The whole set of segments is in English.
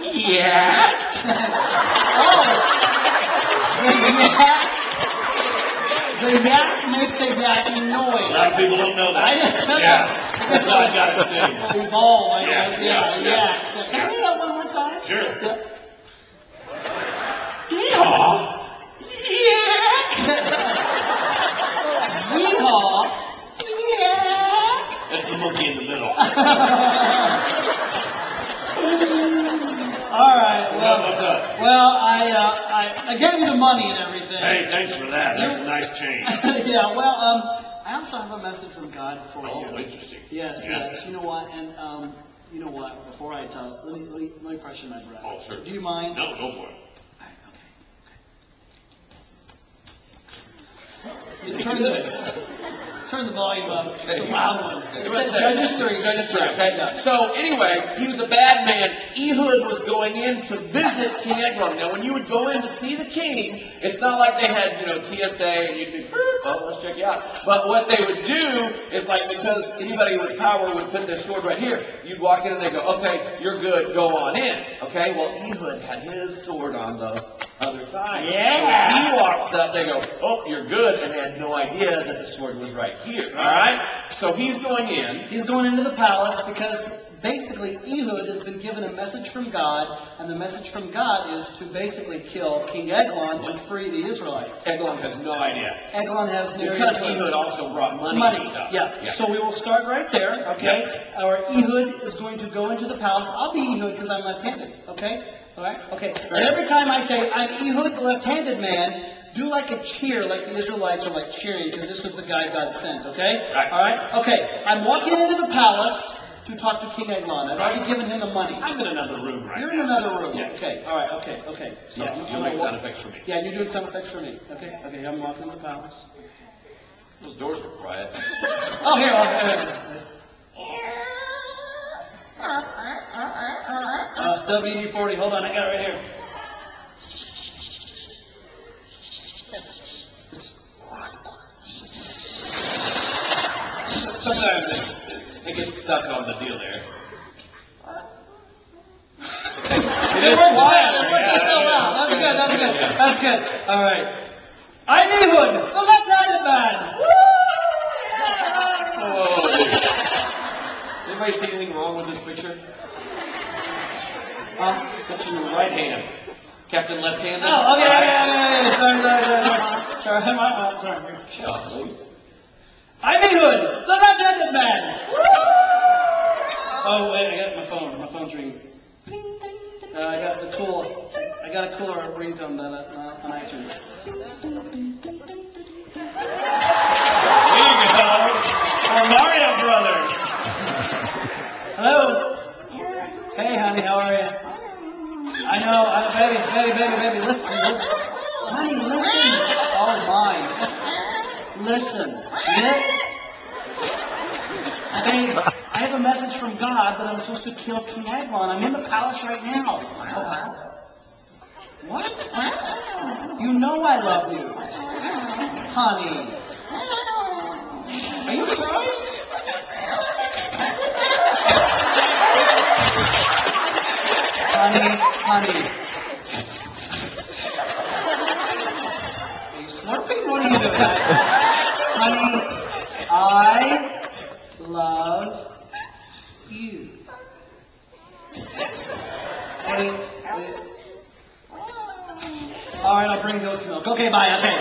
Yeah. Oh. The yak makes a yakking noise. A lot of people don't know that. Yeah. That's how I got it today. Evolve, I guess. Yeah. Yeah. Can I read that one more time? Sure. Yeah. Yeehaw. Yeehaw. Yeah. That's the monkey in the middle. All right. Well, What's up? Well, I gave you the money and everything. Hey, thanks for that. That's a nice change. Yeah. Well, I also have a message from God for you. Oh, interesting. Yes. You know what? And you know what? Before I tell, let me pressure my breath. Oh, sure. Do you mind? No, go for it. Turn the volume up. It's a loud one. Judges 3. Okay. So anyway, he was a bad man. Ehud was going in to visit King Eglon. Now, when you would go in to see the king, it's not like they had, TSA and you'd be, oh, let's check you out. But what they would do is like, because anybody with power would put their sword right here, you'd walk in and they go, okay, you're good, go on in. Okay. Well, Ehud had his sword on the other side. Yeah. So he walks up, they go, oh, you're good, and they had no idea that the sword was right here. All right? So he's going in. He's going into the palace because basically Ehud has been given a message from God, and the message from God is to basically kill King Eglon and free the Israelites. Eglon has no idea. Eglon has no Because idea. Ehud also brought money and stuff. Yeah. So we will start right there, okay? Yeah. Our Ehud is going to go into the palace. I'll be Ehud because I'm left-handed, okay? All right? Okay. And every time I say, I'm Ehud, the left-handed man, do like a cheer, like the Israelites are like cheering, because this was the guy God sent, okay? Right. All right? Okay. I'm walking into the palace to talk to King Eglon. I've already given him the money. I'm in another room right You're now. in another room. Yes. Okay. All right. Okay. So Yes, you'll make sound effects for me. Yeah, you're doing sound effects for me. Okay. I'm walking in the palace. Those doors were quiet. Oh, here. WD-40. Hold on. I got it right here. Sometimes it gets stuck on the deal there. It worked well. That's good. All right. I'm Ehud, the left-handed man. Whoa. Anybody see anything wrong with this picture? Put your right hand. Captain left-handed. Oh, okay. Sorry. I'm Ehud, the left-handed man. Oh wait, I got my phone. My phone's ringing. I got a cooler ringtone on iTunes. There you go. Our Mario Brothers. Hello. Hey, honey, how are you? I know, baby, listen. Honey, listen. Oh, mine. Listen. Babe, I have a message from God that I'm supposed to kill King Eglon. I'm in the palace right now. What? You know I love you. Honey. Are you crying? Honey. Are you slurping? What are you doing? Honey, I love you. Honey, all right, I'll bring goat's milk. Okay, bye. Okay.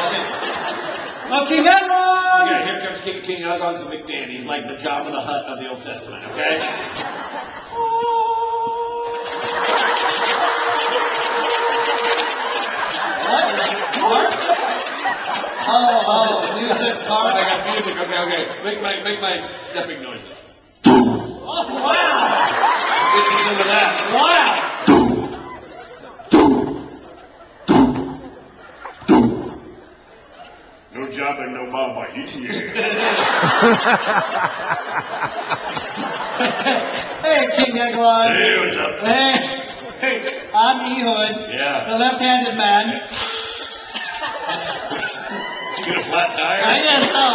Oh, King Eglon! Okay, here comes King Eglon to McMahon. He's like the Jabba the Hutt of the Old Testament, okay? What? Oh, music, card. I got music. Okay. Make my stepping noises. Oh, wow! Listen to that. Wow! No Jabba, no Baba. Hey, King Eglon. Hey, what's up? Hey, I'm Ehud, Yeah. the left-handed man. Did you get a flat tire? I guess so.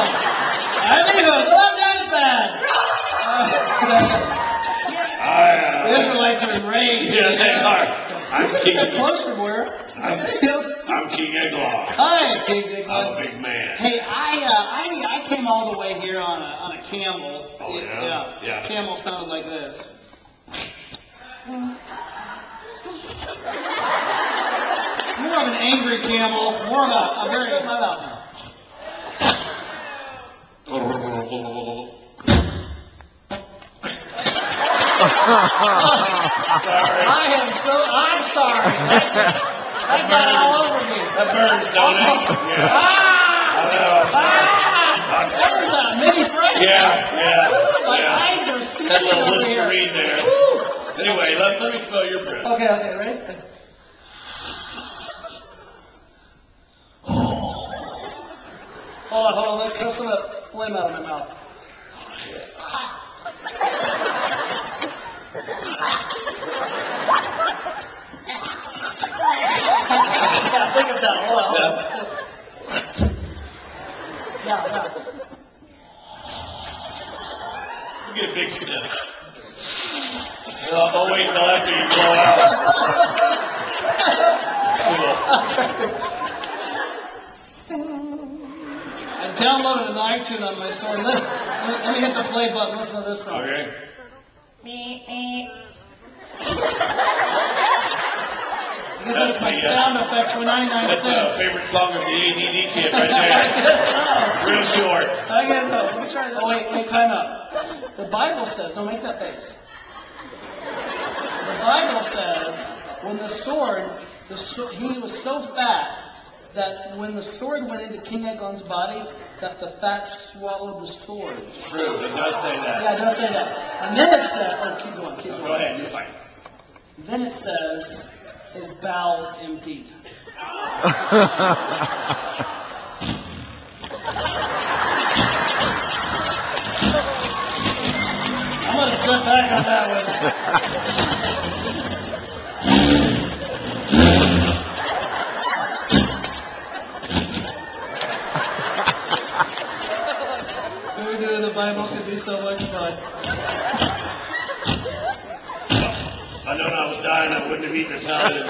I'm Ehud, the left-handed man. The Israelites are enraged. Yeah, they are. I'm Step King. closer, Moira. I'm King Eglon. Hi, King Dick. I'm a big man. Hey, I came all the way here on a camel. Oh, yeah? Yeah. Camel sounded like this. More of an angry camel. More of a very my mouth now. Sorry. I'm sorry. That got all over me. That burns, don't it? Yeah. I know. What is that, mini fresh? Yeah. My eyes are That searing little over here. Listerine there. Anyway, let me smell your breath. Okay, ready? Hold on, let's cut some of the phlegm out of my mouth. I think it's out. Hold on. Yeah. You get a big sniff. I'll wait until after you blow out. I downloaded an iTunes on my sword. Let me hit the play button. Listen to this song. Okay. This is my sound effects for 99 That's my cents. favorite song of the ADD kid right there. Real short. I guess so. Let me try this. Oh, wait, time out. The Bible says, don't make that face. The Bible says, when the sword, he was so fat that when the sword went into King Eglon's body, that the fat swallowed the sword. True, it does say that. Yeah, it does say that. And then it says, keep going. Go ahead, you're fine. Then it says, his bowels emptied. I'm going to step back on that one. Doing the Bible could be so much fun. I know when I was dying, I wouldn't have eaten Italian.